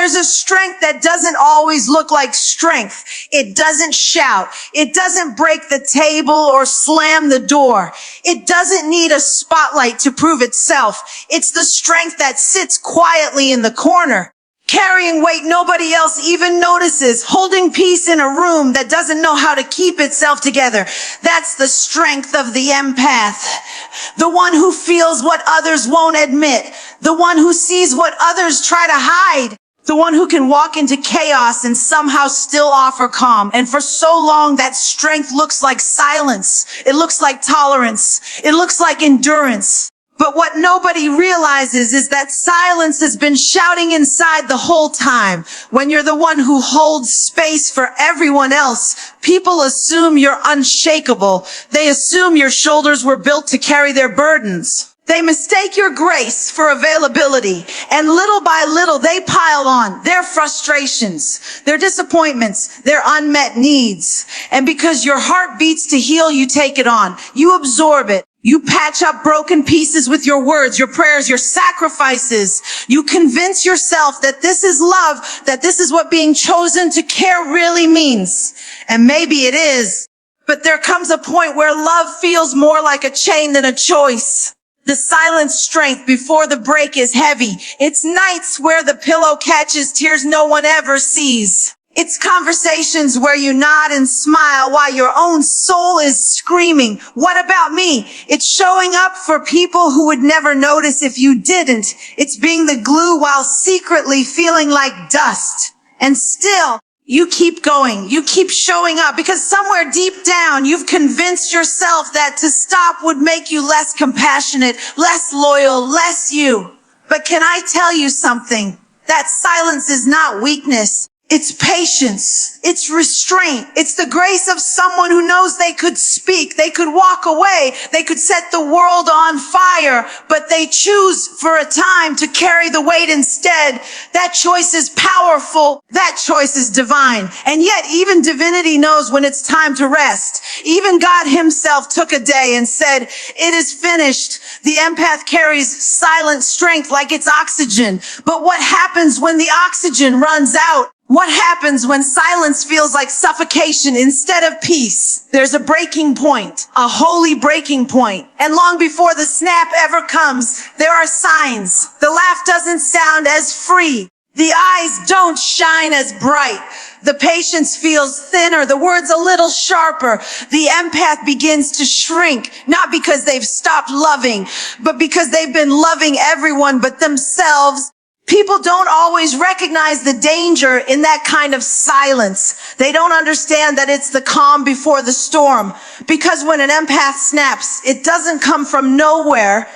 There's a strength that doesn't always look like strength. It doesn't shout. It doesn't break the table or slam the door. It doesn't need a spotlight to prove itself. It's the strength that sits quietly in the corner, carrying weight nobody else even notices, holding peace in a room that doesn't know how to keep itself together. That's the strength of the empath. The one who feels what others won't admit. The one who sees what others try to hide. The one who can walk into chaos and somehow still offer calm. And for so long, that strength looks like silence. It looks like tolerance. It looks like endurance. But what nobody realizes is that silence has been shouting inside the whole time. When you're the one who holds space for everyone else, people assume you're unshakable. They assume your shoulders were built to carry their burdens. They mistake your grace for availability, and little by little they pile on their frustrations, their disappointments, their unmet needs. And because your heart beats to heal, you take it on. You absorb it. You patch up broken pieces with your words, your prayers, your sacrifices. You convince yourself that this is love, that this is what being chosen to care really means. And maybe it is. But there comes a point where love feels more like a chain than a choice. The silent strength before the break is heavy. It's nights where the pillow catches tears no one ever sees. It's conversations where you nod and smile while your own soul is screaming, "What about me?" It's showing up for people who would never notice if you didn't. It's being the glue while secretly feeling like dust. And still, you keep going. You keep showing up because somewhere deep down, you've convinced yourself that to stop would make you less compassionate, less loyal, less you. But can I tell you something? That silence is not weakness. It's patience. It's restraint. It's the grace of someone who knows they could speak. They could walk away. They could set the world on fire, but they choose for a time to carry the weight instead. That choice is powerful. That choice is divine. And yet even divinity knows when it's time to rest. Even God himself took a day and said, "It is finished." The empath carries silent strength like it's oxygen. But what happens when the oxygen runs out? What happens when silence feels like suffocation instead of peace? There's a breaking point, a holy breaking point. And long before the snap ever comes, there are signs. The laugh doesn't sound as free. The eyes don't shine as bright. The patience feels thinner, the words a little sharper. The empath begins to shrink, not because they've stopped loving, but because they've been loving everyone but themselves. People don't always recognize the danger in that kind of silence. They don't understand that it's the calm before the storm. Because when an empath snaps, it doesn't come from nowhere.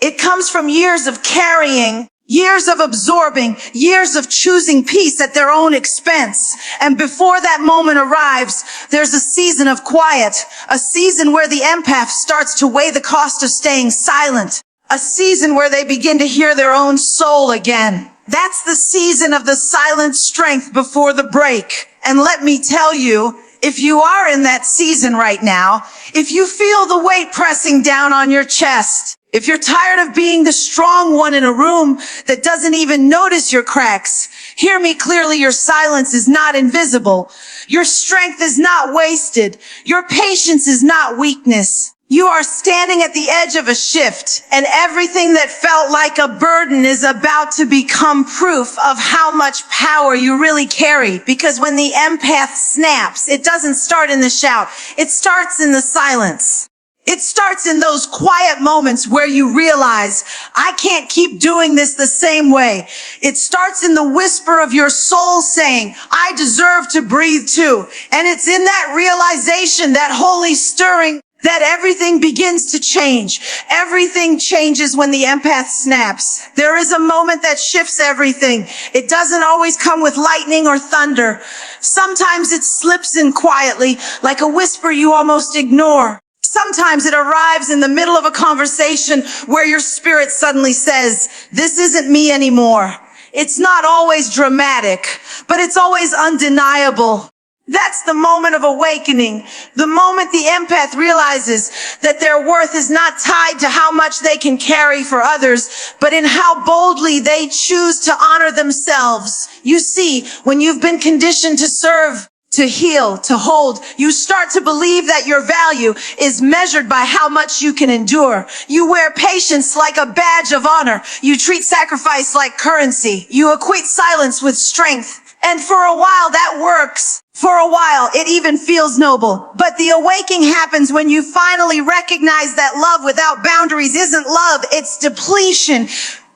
It comes from years of carrying, years of absorbing, years of choosing peace at their own expense. And before that moment arrives, there's a season of quiet, a season where the empath starts to weigh the cost of staying silent. A season where they begin to hear their own soul again. That's the season of the silent strength before the break. And let me tell you, if you are in that season right now, if you feel the weight pressing down on your chest, if you're tired of being the strong one in a room that doesn't even notice your cracks, hear me clearly, your silence is not invisible. Your strength is not wasted. Your patience is not weakness. You are standing at the edge of a shift, and everything that felt like a burden is about to become proof of how much power you really carry. Because when the empath snaps, it doesn't start in the shout. It starts in the silence. It starts in those quiet moments where you realize, I can't keep doing this the same way. It starts in the whisper of your soul saying, I deserve to breathe too. And it's in that realization, that holy stirring, that everything begins to change. Everything changes when the empath snaps. There is a moment that shifts everything. It doesn't always come with lightning or thunder. Sometimes it slips in quietly, like a whisper you almost ignore. Sometimes it arrives in the middle of a conversation where your spirit suddenly says, this isn't me anymore. It's not always dramatic, but it's always undeniable. That's the moment of awakening. The moment the empath realizes that their worth is not tied to how much they can carry for others, but in how boldly they choose to honor themselves. You see, when you've been conditioned to serve, to heal, to hold, you start to believe that your value is measured by how much you can endure. You wear patience like a badge of honor. You treat sacrifice like currency. You equate silence with strength. And for a while that works. For a while it even feels noble. But the awakening happens when you finally recognize that love without boundaries isn't love, it's depletion.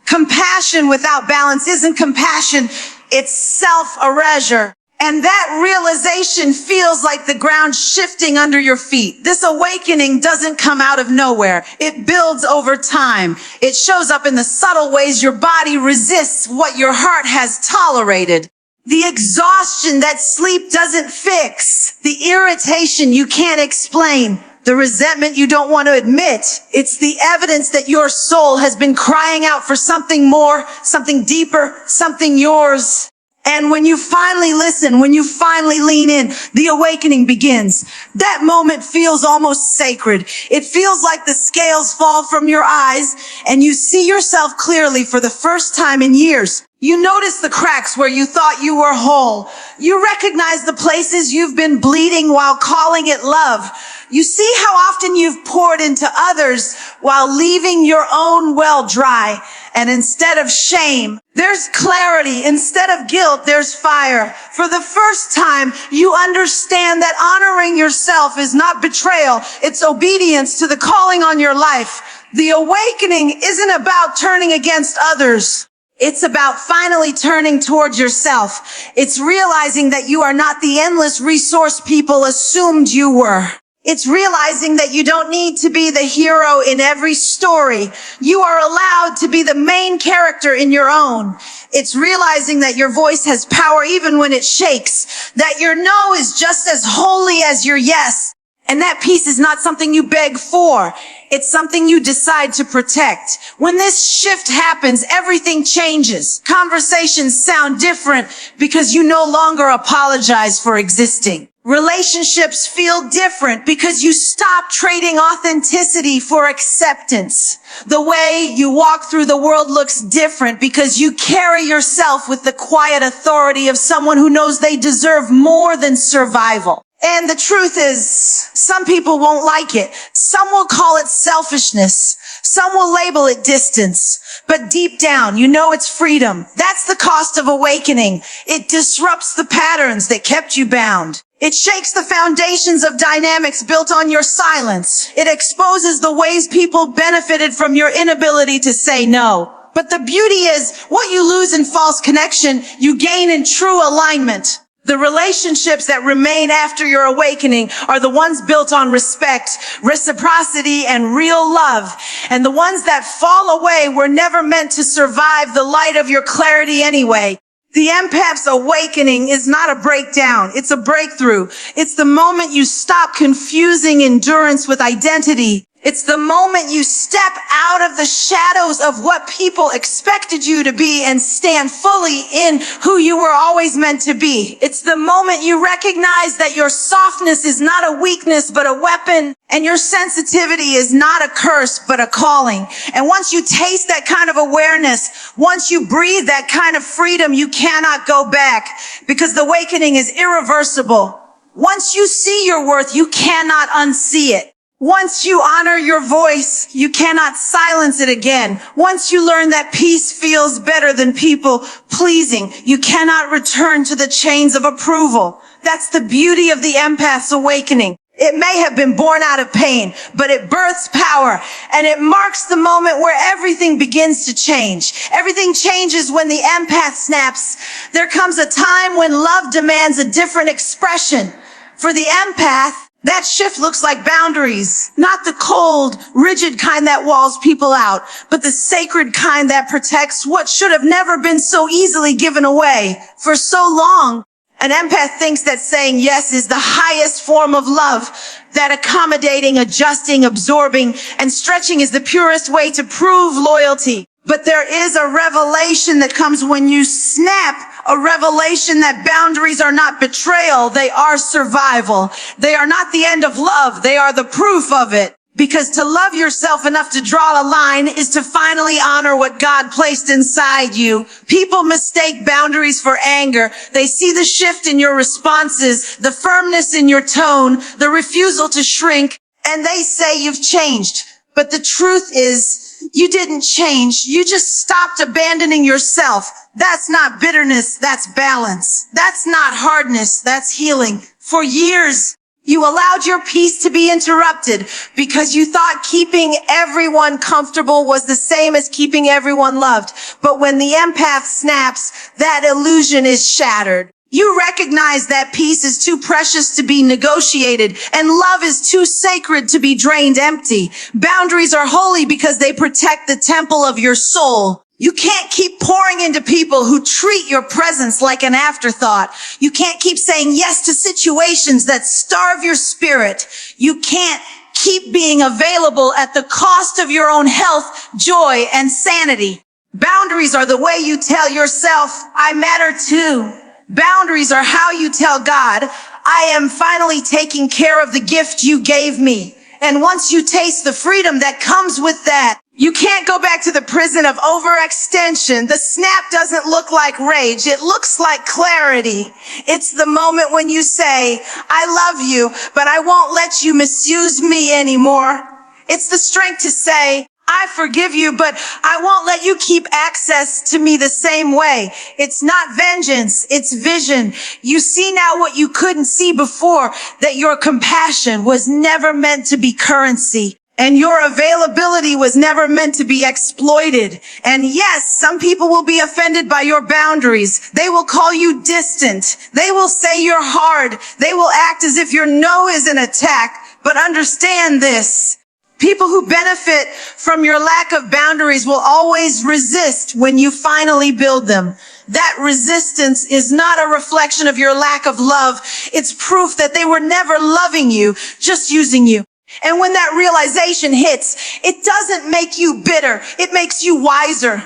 Compassion without balance isn't compassion, it's self-erasure. And that realization feels like the ground shifting under your feet. This awakening doesn't come out of nowhere. It builds over time. It shows up in the subtle ways your body resists what your heart has tolerated. The exhaustion that sleep doesn't fix. The irritation you can't explain. The resentment you don't want to admit. It's the evidence that your soul has been crying out for something more, something deeper, something yours. And when you finally listen, when you finally lean in, the awakening begins. That moment feels almost sacred. It feels like the scales fall from your eyes and you see yourself clearly for the first time in years. You notice the cracks where you thought you were whole. You recognize the places you've been bleeding while calling it love. You see how often you've poured into others while leaving your own well dry. And instead of shame, there's clarity. Instead of guilt, there's fire. For the first time, you understand that honoring yourself is not betrayal. It's obedience to the calling on your life. The awakening isn't about turning against others. It's about finally turning towards yourself. It's realizing that you are not the endless resource people assumed you were. It's realizing that you don't need to be the hero in every story. You are allowed to be the main character in your own. It's realizing that your voice has power even when it shakes, that your no is just as holy as your yes. And that peace is not something you beg for. It's something you decide to protect. When this shift happens, everything changes. Conversations sound different because you no longer apologize for existing. Relationships feel different because you stop trading authenticity for acceptance. The way you walk through the world looks different because you carry yourself with the quiet authority of someone who knows they deserve more than survival. And the truth is, some people won't like it. Some will call it selfishness. Some will label it distance. But deep down, you know it's freedom. That's the cost of awakening. It disrupts the patterns that kept you bound. It shakes the foundations of dynamics built on your silence. It exposes the ways people benefited from your inability to say no. But the beauty is, what you lose in false connection, you gain in true alignment. The relationships that remain after your awakening are the ones built on respect, reciprocity, and real love. And the ones that fall away were never meant to survive the light of your clarity anyway. The empath's awakening is not a breakdown. It's a breakthrough. It's the moment you stop confusing endurance with identity. It's the moment you step out of the shadows of what people expected you to be and stand fully in who you were always meant to be. It's the moment you recognize that your softness is not a weakness but a weapon, and your sensitivity is not a curse but a calling. And once you taste that kind of awareness, once you breathe that kind of freedom, you cannot go back, because the awakening is irreversible. Once you see your worth, you cannot unsee it. Once you honor your voice, you cannot silence it again. Once you learn that peace feels better than people pleasing, you cannot return to the chains of approval. That's the beauty of the empath's awakening. It may have been born out of pain, but it births power, and it marks the moment where everything begins to change. Everything changes when the empath snaps. There comes a time when love demands a different expression. For the empath, that shift looks like boundaries, not the cold, rigid kind that walls people out, but the sacred kind that protects what should have never been so easily given away. For so long, an empath thinks that saying yes is the highest form of love, that accommodating, adjusting, absorbing, and stretching is the purest way to prove loyalty. But there is a revelation that comes when you snap, A revelation that boundaries are not betrayal, they are survival. They are not the end of love, they are the proof of it. Because to love yourself enough to draw a line is to finally honor what God placed inside you. People mistake boundaries for anger. They see the shift in your responses, the firmness in your tone, the refusal to shrink, and they say you've changed. But the truth is, you didn't change. You just stopped abandoning yourself. That's not bitterness, that's balance. That's not hardness, that's healing. For years, you allowed your peace to be interrupted because you thought keeping everyone comfortable was the same as keeping everyone loved. But when the empath snaps, that illusion is shattered. You recognize that peace is too precious to be negotiated and love is too sacred to be drained empty. Boundaries are holy because they protect the temple of your soul. You can't keep pouring into people who treat your presence like an afterthought. You can't keep saying yes to situations that starve your spirit. You can't keep being available at the cost of your own health, joy, and sanity. Boundaries are the way you tell yourself, I matter too. Boundaries are how you tell God, I am finally taking care of the gift you gave me. And once you taste the freedom that comes with that, you can't go back to the prison of overextension. The snap doesn't look like rage. It looks like clarity. It's the moment when you say, I love you, but I won't let you misuse me anymore. It's the strength to say, I forgive you, but I won't let you keep access to me the same way. It's not vengeance, it's vision. You see now what you couldn't see before, that your compassion was never meant to be currency. And your availability was never meant to be exploited. And yes, some people will be offended by your boundaries. They will call you distant. They will say you're hard. They will act as if your no is an attack. But understand this. People who benefit from your lack of boundaries will always resist when you finally build them. That resistance is not a reflection of your lack of love. It's proof that they were never loving you, just using you. And when that realization hits, it doesn't make you bitter. It makes you wiser.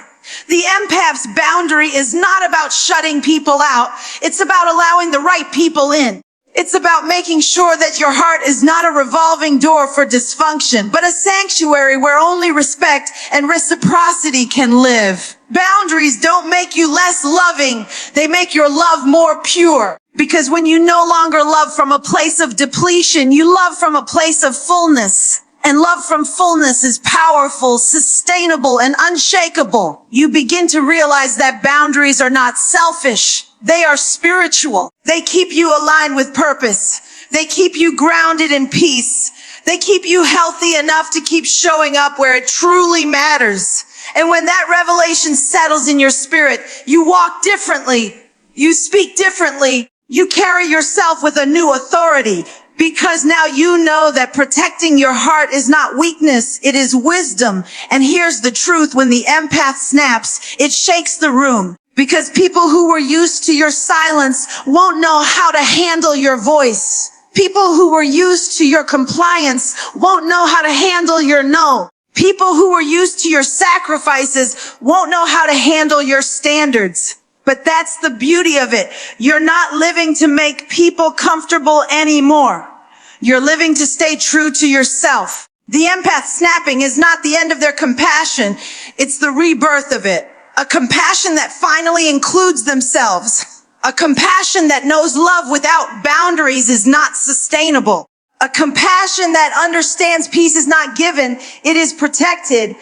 The empath's boundary is not about shutting people out. It's about allowing the right people in. It's about making sure that your heart is not a revolving door for dysfunction, but a sanctuary where only respect and reciprocity can live. Boundaries don't make you less loving. They make your love more pure. Because when you no longer love from a place of depletion, you love from a place of fullness. And love from fullness is powerful, sustainable, and unshakable. You begin to realize that boundaries are not selfish. They are spiritual. They keep you aligned with purpose. They keep you grounded in peace. They keep you healthy enough to keep showing up where it truly matters. And when that revelation settles in your spirit, you walk differently. You speak differently. You carry yourself with a new authority. Because now you know that protecting your heart is not weakness, it is wisdom. And here's the truth, when the empath snaps, it shakes the room. Because people who were used to your silence won't know how to handle your voice. People who were used to your compliance won't know how to handle your no. People who were used to your sacrifices won't know how to handle your standards. But that's the beauty of it. You're not living to make people comfortable anymore. You're living to stay true to yourself. The empath snapping is not the end of their compassion. It's the rebirth of it. A compassion that finally includes themselves. A compassion that knows love without boundaries is not sustainable. A compassion that understands peace is not given, it is protected.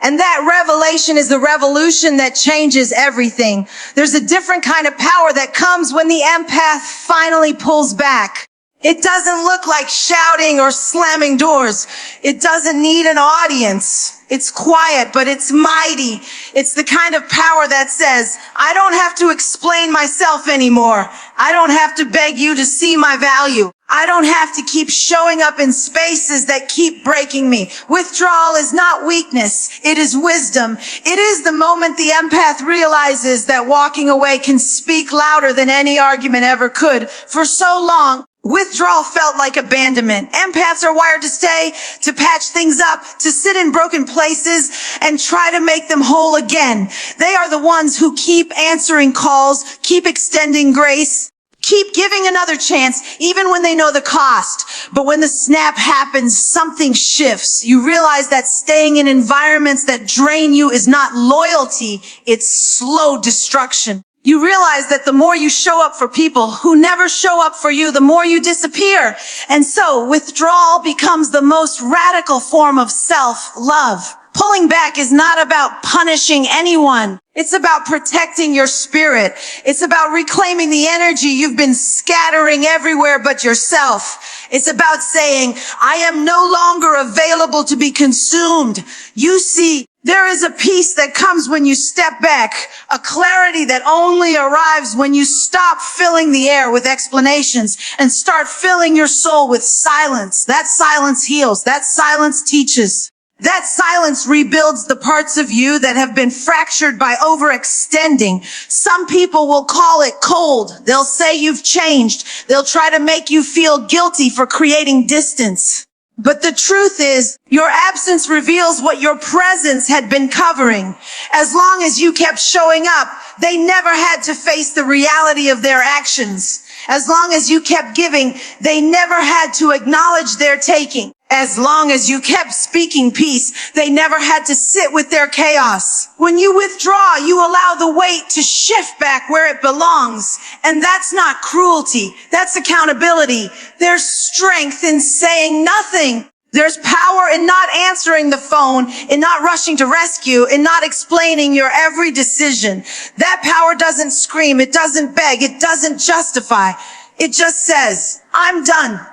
And that revelation is the revolution that changes everything. There's a different kind of power that comes when the empath finally pulls back. It doesn't look like shouting or slamming doors. It doesn't need an audience. It's quiet, but it's mighty. It's the kind of power that says, I don't have to explain myself anymore. I don't have to beg you to see my value. I don't have to keep showing up in spaces that keep breaking me. Withdrawal is not weakness. It is wisdom. It is the moment the empath realizes that walking away can speak louder than any argument ever could. For so long, Withdrawal felt like abandonment. Empaths are wired to stay, to patch things up, to sit in broken places and try to make them whole again. They are the ones who keep answering calls, keep extending grace, keep giving another chance, even when they know the cost. But when the snap happens, something shifts. You realize that staying in environments that drain you is not loyalty, it's slow destruction. You realize that the more you show up for people who never show up for you, the more you disappear. And so withdrawal becomes the most radical form of self-love. Pulling back is not about punishing anyone. It's about protecting your spirit. It's about reclaiming the energy you've been scattering everywhere but yourself. It's about saying, I am no longer available to be consumed. You see, there is a peace that comes when you step back, a clarity that only arrives when you stop filling the air with explanations and start filling your soul with silence. That silence heals. That silence teaches. That silence rebuilds the parts of you that have been fractured by overextending. Some people will call it cold. They'll say you've changed. They'll try to make you feel guilty for creating distance. But the truth is, your absence reveals what your presence had been covering. As long as you kept showing up, they never had to face the reality of their actions. As long as you kept giving, they never had to acknowledge their taking. As long as you kept speaking peace, they never had to sit with their chaos. When you withdraw, you allow the weight to shift back where it belongs. And that's not cruelty. That's accountability. There's strength in saying nothing. There's power in not answering the phone, in not rushing to rescue, in not explaining your every decision. That power doesn't scream. It doesn't beg. It doesn't justify. It just says, I'm done.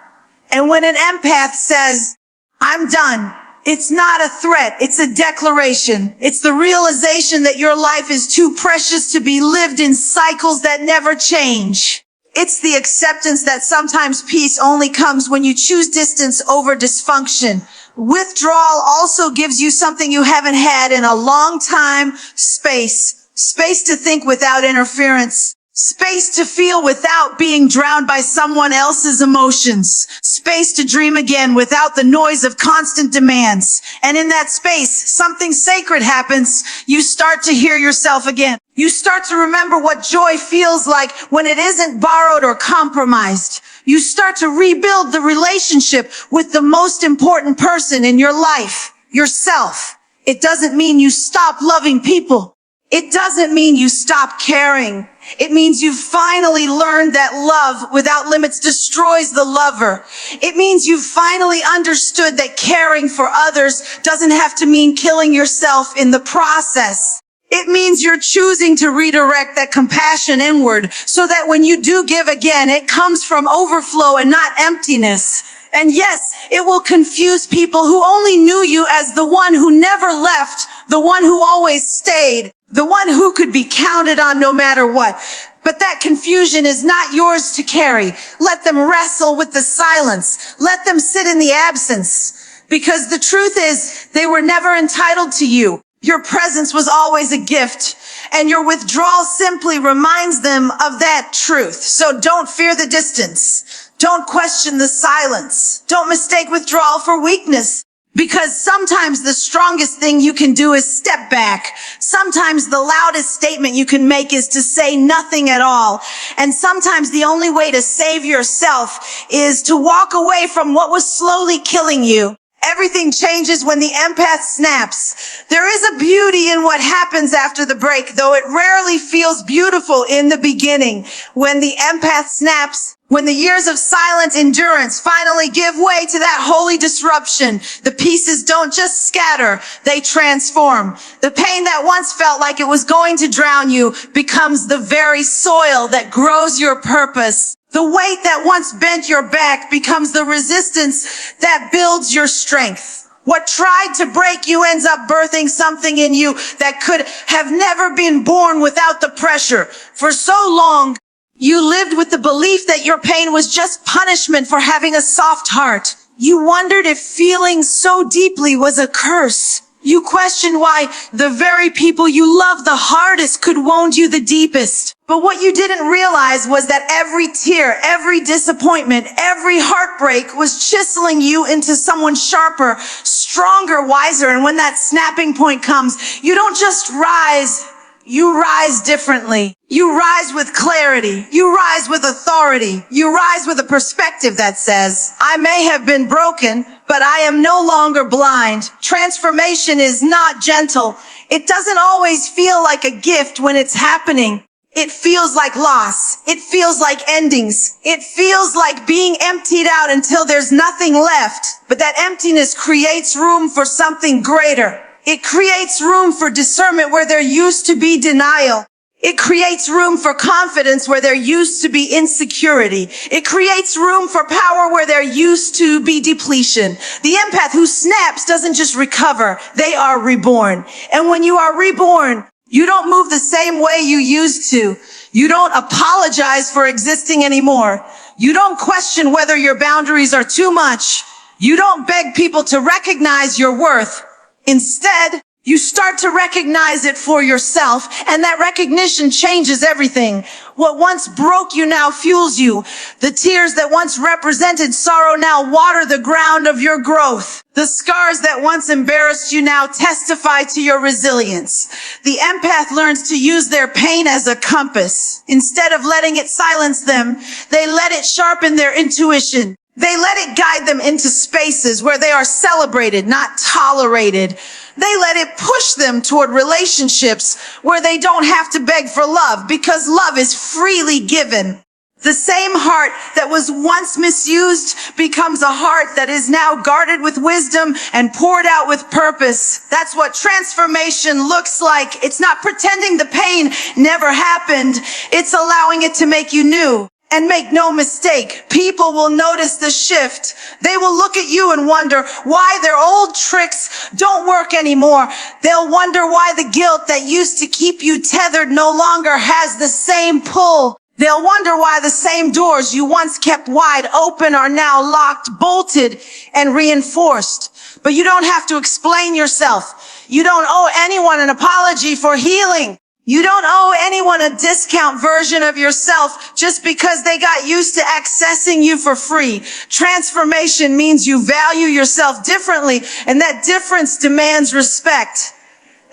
And when an empath says, I'm done, it's not a threat. It's a declaration. It's the realization that your life is too precious to be lived in cycles that never change. It's the acceptance that sometimes peace only comes when you choose distance over dysfunction. Withdrawal also gives you something you haven't had in a long time, space. Space to think without interference. Space to feel without being drowned by someone else's emotions. Space to dream again without the noise of constant demands. And in that space, something sacred happens. You start to hear yourself again. You start to remember what joy feels like when it isn't borrowed or compromised. You start to rebuild the relationship with the most important person in your life, yourself. It doesn't mean you stop loving people. It doesn't mean you stop caring. It means you've finally learned that love without limits destroys the lover. It means you've finally understood that caring for others doesn't have to mean killing yourself in the process. It means you're choosing to redirect that compassion inward so that when you do give again, it comes from overflow and not emptiness. And yes, it will confuse people who only knew you as the one who never left, the one who always stayed, the one who could be counted on no matter what. But that confusion is not yours to carry. Let them wrestle with the silence. Let them sit in the absence. Because the truth is, they were never entitled to you. Your presence was always a gift, and your withdrawal simply reminds them of that truth. So don't fear the distance. Don't question the silence. Don't mistake withdrawal for weakness. Because sometimes the strongest thing you can do is step back. Sometimes the loudest statement you can make is to say nothing at all. And sometimes the only way to save yourself is to walk away from what was slowly killing you. Everything changes when the empath snaps. There is a beauty in what happens after the break, though it rarely feels beautiful in the beginning. When the empath snaps, when the years of silent endurance finally give way to that holy disruption, the pieces don't just scatter, they transform. The pain that once felt like it was going to drown you becomes the very soil that grows your purpose. The weight that once bent your back becomes the resistance that builds your strength. What tried to break you ends up birthing something in you that could have never been born without the pressure. For so long, you lived with the belief that your pain was just punishment for having a soft heart. You wondered if feeling so deeply was a curse. You question why the very people you love the hardest could wound you the deepest. But what you didn't realize was that every tear, every disappointment, every heartbreak was chiseling you into someone sharper, stronger, wiser. And when that snapping point comes, you don't just rise, you rise differently. You rise with clarity. You rise with authority. You rise with a perspective that says, I may have been broken, but I am no longer blind. Transformation is not gentle. It doesn't always feel like a gift when it's happening. It feels like loss. It feels like endings. It feels like being emptied out until there's nothing left. But that emptiness creates room for something greater. It creates room for discernment where there used to be denial. It creates room for confidence where there used to be insecurity. It creates room for power where there used to be depletion. The empath who snaps doesn't just recover, they are reborn. And when you are reborn, you don't move the same way you used to. You don't apologize for existing anymore. You don't question whether your boundaries are too much. You don't beg people to recognize your worth. Instead, you start to recognize it for yourself, and that recognition changes everything. What once broke you now fuels you. The tears that once represented sorrow now water the ground of your growth. The scars that once embarrassed you now testify to your resilience. The empath learns to use their pain as a compass. Instead of letting it silence them, they let it sharpen their intuition. They let it guide them into spaces where they are celebrated, not tolerated. They let it push them toward relationships where they don't have to beg for love because love is freely given. The same heart that was once misused becomes a heart that is now guarded with wisdom and poured out with purpose. That's what transformation looks like. It's not pretending the pain never happened. It's allowing it to make you new. And make no mistake, people will notice the shift. They will look at you and wonder why their old tricks don't work anymore. They'll wonder why the guilt that used to keep you tethered no longer has the same pull. They'll wonder why the same doors you once kept wide open are now locked, bolted, and reinforced. But you don't have to explain yourself. You don't owe anyone an apology for healing. You don't owe anyone a discount version of yourself just because they got used to accessing you for free. Transformation means you value yourself differently, and that difference demands respect.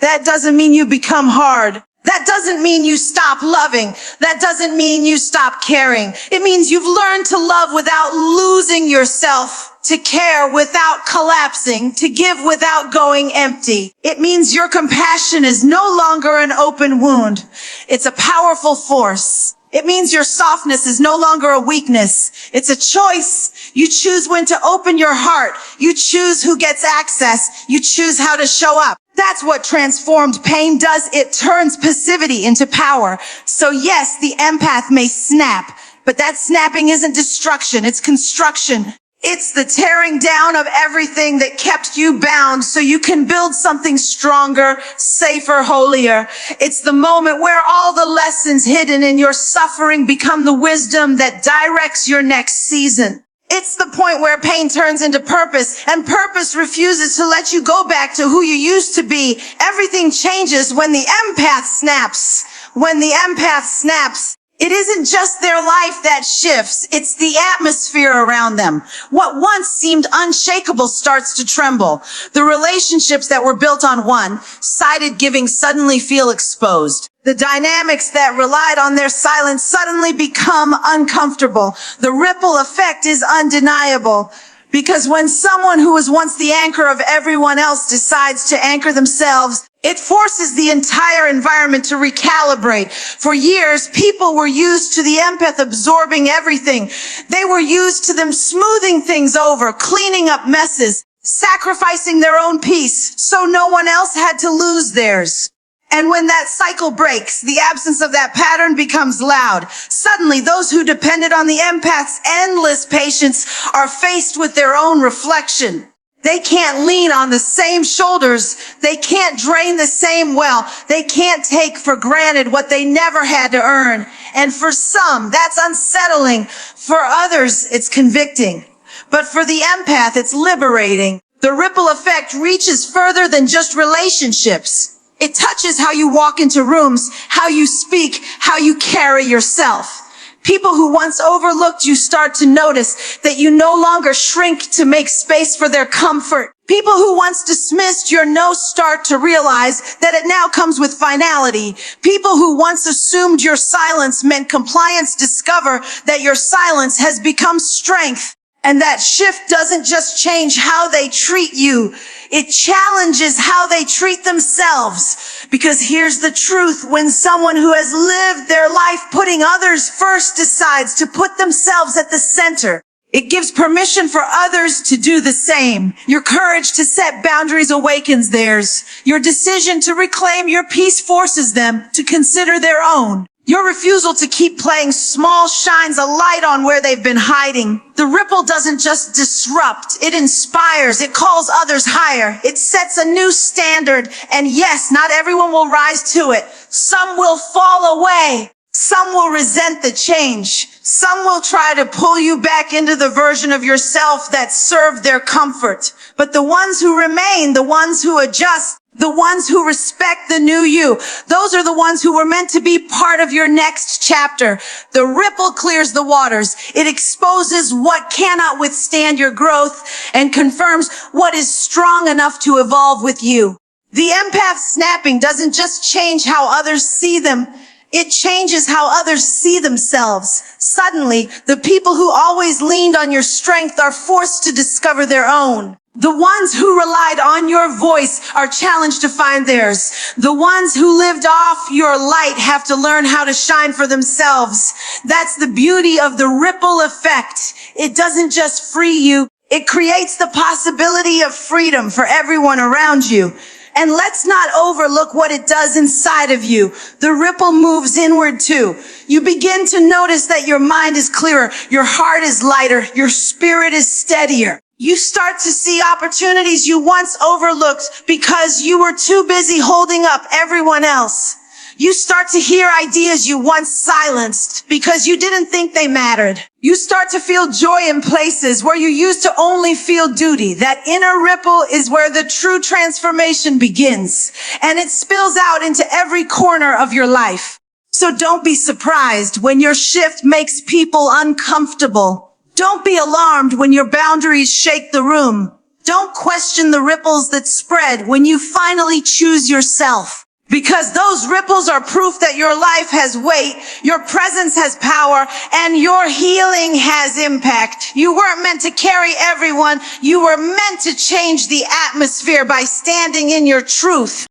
That doesn't mean you become hard. That doesn't mean you stop loving. That doesn't mean you stop caring. It means you've learned to love without losing yourself, to care without collapsing, to give without going empty. It means your compassion is no longer an open wound. It's a powerful force. It means your softness is no longer a weakness. It's a choice. You choose when to open your heart. You choose who gets access. You choose how to show up. That's what transformed pain does. It turns passivity into power. So yes, the empath may snap, but that snapping isn't destruction. It's construction. It's the tearing down of everything that kept you bound so you can build something stronger, safer, holier. It's the moment where all the lessons hidden in your suffering become the wisdom that directs your next season. It's the point where pain turns into purpose, and purpose refuses to let you go back to who you used to be. Everything changes when the empath snaps. When the empath snaps, it isn't just their life that shifts, it's the atmosphere around them. What once seemed unshakable starts to tremble. The relationships that were built on one-sided giving suddenly feel exposed. The dynamics that relied on their silence suddenly become uncomfortable. The ripple effect is undeniable. Because when someone who was once the anchor of everyone else decides to anchor themselves, it forces the entire environment to recalibrate. For years, people were used to the empath absorbing everything. They were used to them smoothing things over, cleaning up messes, sacrificing their own peace so no one else had to lose theirs. And when that cycle breaks, the absence of that pattern becomes loud. Suddenly, those who depended on the empath's endless patience are faced with their own reflection. They can't lean on the same shoulders. They can't drain the same well. They can't take for granted what they never had to earn. And for some, that's unsettling. For others, it's convicting. But for the empath, it's liberating. The ripple effect reaches further than just relationships. It touches how you walk into rooms, how you speak, how you carry yourself. People who once overlooked you start to notice that you no longer shrink to make space for their comfort. People who once dismissed your no start to realize that it now comes with finality. People who once assumed your silence meant compliance discover that your silence has become strength. And that shift doesn't just change how they treat you. It challenges how they treat themselves. Because here's the truth. When someone who has lived their life putting others first decides to put themselves at the center, it gives permission for others to do the same. Your courage to set boundaries awakens theirs. Your decision to reclaim your peace forces them to consider their own. Your refusal to keep playing small shines a light on where they've been hiding. The ripple doesn't just disrupt, it inspires, it calls others higher. It sets a new standard, and yes, not everyone will rise to it. Some will fall away. Some will resent the change. Some will try to pull you back into the version of yourself that served their comfort. But the ones who remain, the ones who adjust, the ones who respect the new you, those are the ones who were meant to be part of your next chapter. The ripple clears the waters. It exposes what cannot withstand your growth and confirms what is strong enough to evolve with you. The empath snapping doesn't just change how others see them. It changes how others see themselves. Suddenly, the people who always leaned on your strength are forced to discover their own. The ones who relied on your voice are challenged to find theirs. The ones who lived off your light have to learn how to shine for themselves. That's the beauty of the ripple effect. It doesn't just free you. It creates the possibility of freedom for everyone around you. And let's not overlook what it does inside of you. The ripple moves inward too. You begin to notice that your mind is clearer, your heart is lighter, your spirit is steadier. You start to see opportunities you once overlooked because you were too busy holding up everyone else. You start to hear ideas you once silenced because you didn't think they mattered. You start to feel joy in places where you used to only feel duty. That inner ripple is where the true transformation begins, and it spills out into every corner of your life. So don't be surprised when your shift makes people uncomfortable. Don't be alarmed when your boundaries shake the room. Don't question the ripples that spread when you finally choose yourself. Because those ripples are proof that your life has weight, your presence has power, and your healing has impact. You weren't meant to carry everyone. You were meant to change the atmosphere by standing in your truth.